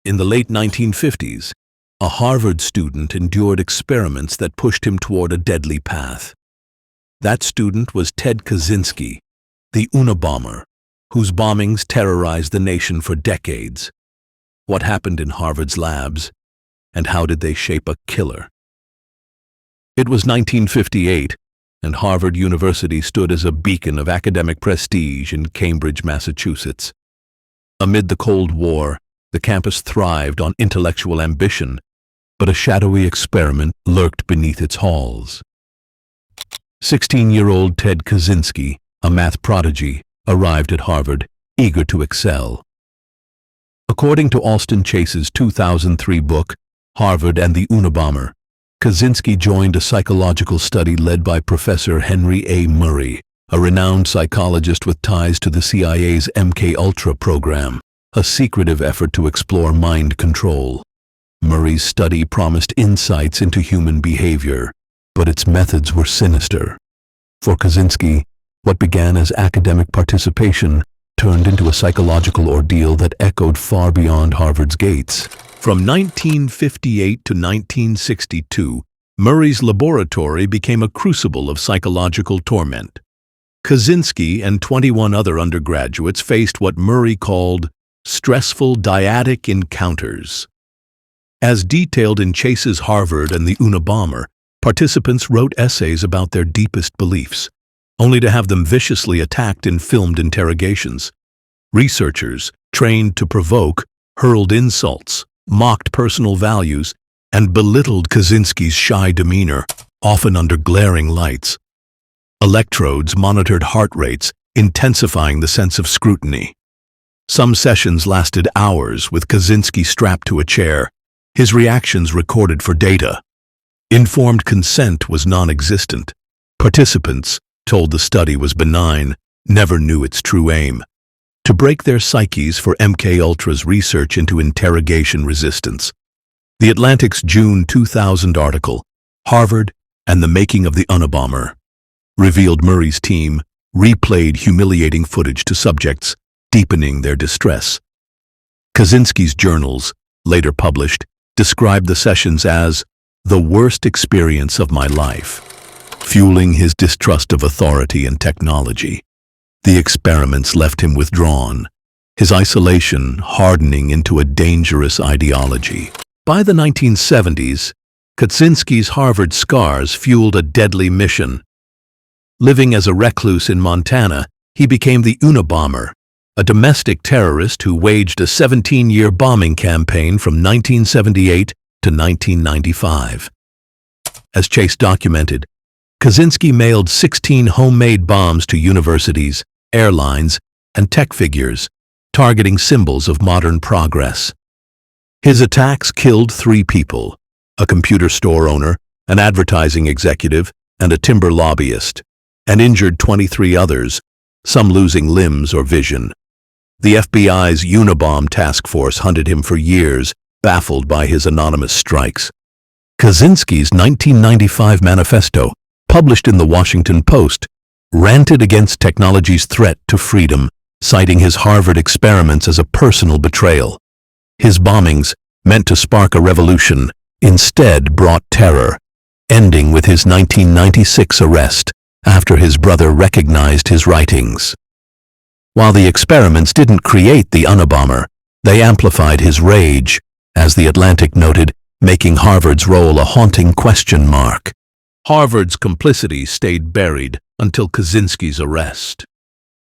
In the late 1950s, a Harvard student endured experiments that pushed him toward a deadly path. That student was Ted Kaczynski, the Unabomber, whose bombings terrorized the nation for decades. What happened in Harvard's labs, and how did they shape a killer? It was 1958, and Harvard University stood as a beacon of academic prestige in Cambridge, Massachusetts. Amid the Cold War, the campus thrived on intellectual ambition, but a shadowy experiment lurked beneath its halls. 16-year-old Ted Kaczynski, a math prodigy, arrived at Harvard, eager to excel. According to Alston Chase's 2003 book, Harvard and the Unabomber, Kaczynski joined a psychological study led by Professor Henry A. Murray, a renowned psychologist with ties to the CIA's MKUltra program, a secretive effort to explore mind control. Murray's study promised insights into human behavior, but its methods were sinister. For Kaczynski, what began as academic participation turned into a psychological ordeal that echoed far beyond Harvard's gates. From 1958 to 1962, Murray's laboratory became a crucible of psychological torment. Kaczynski and 21 other undergraduates faced what Murray called stressful dyadic encounters. As detailed in Chase's Harvard and the Unabomber, participants wrote essays about their deepest beliefs, only to have them viciously attacked in filmed interrogations. Researchers, trained to provoke, hurled insults, mocked personal values, and belittled Kaczynski's shy demeanor, often under glaring lights. Electrodes monitored heart rates, intensifying the sense of scrutiny. Some sessions lasted hours, with Kaczynski strapped to a chair, his reactions recorded for data. Informed consent was non-existent. Participants, told the study was benign, never knew its true aim: to break their psyches for MKUltra's research into interrogation resistance. The Atlantic's June 2000 article, Harvard and the Making of the Unabomber, revealed Murray's team replayed humiliating footage to subjects, deepening their distress. Kaczynski's journals, later published, described the sessions as the worst experience of my life, fueling his distrust of authority and technology. The experiments left him withdrawn, his isolation hardening into a dangerous ideology. By the 1970s, Kaczynski's Harvard scars fueled a deadly mission. Living as a recluse in Montana, he became the Unabomber, a domestic terrorist who waged a 17-year bombing campaign from 1978 to 1995. As Chase documented, Kaczynski mailed 16 homemade bombs to universities, airlines, and tech figures, targeting symbols of modern progress. His attacks killed 3 people: a computer store owner, an advertising executive, and a timber lobbyist, and injured 23 others, some losing limbs or vision. The FBI's Unabomber task force hunted him for years, baffled by his anonymous strikes. Kaczynski's 1995 manifesto, published in the Washington Post, ranted against technology's threat to freedom, citing his Harvard experiments as a personal betrayal. His bombings, meant to spark a revolution, instead brought terror, ending with his 1996 arrest after his brother recognized his writings. While the experiments didn't create the Unabomber, they amplified his rage, as The Atlantic noted, making Harvard's role a haunting question mark. Harvard's complicity stayed buried until Kaczynski's arrest.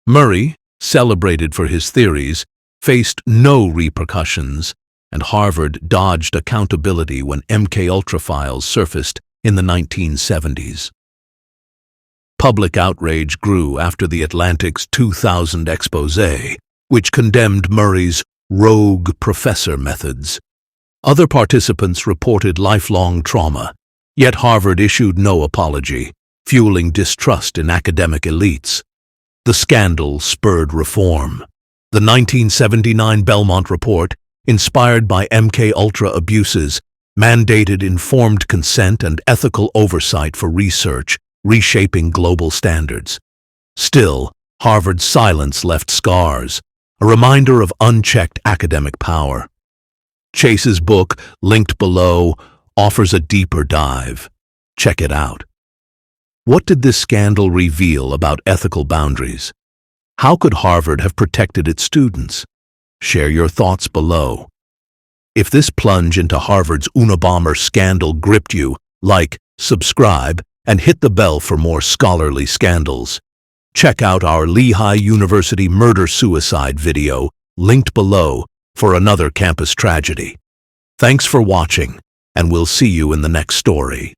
Murray, celebrated for his theories, faced no repercussions, and Harvard dodged accountability when MKUltra files surfaced in the 1970s. Public outrage grew after The Atlantic's 2000 exposé, which condemned Murray's rogue professor methods. Other participants reported lifelong trauma, yet Harvard issued no apology, fueling distrust in academic elites. The scandal spurred reform. The 1979 Belmont Report, inspired by MKUltra abuses, mandated informed consent and ethical oversight for research, reshaping global standards. Still, Harvard's silence left scars, a reminder of unchecked academic power. Chase's book, linked below, offers a deeper dive. Check it out. What did this scandal reveal about ethical boundaries? How could Harvard have protected its students? Share your thoughts below. If this plunge into Harvard's Unabomber scandal gripped you, like, subscribe, and hit the bell for more scholarly scandals. Check out our Lehigh University murder-suicide video, linked below, for another campus tragedy. Thanks for watching, and we'll see you in the next story.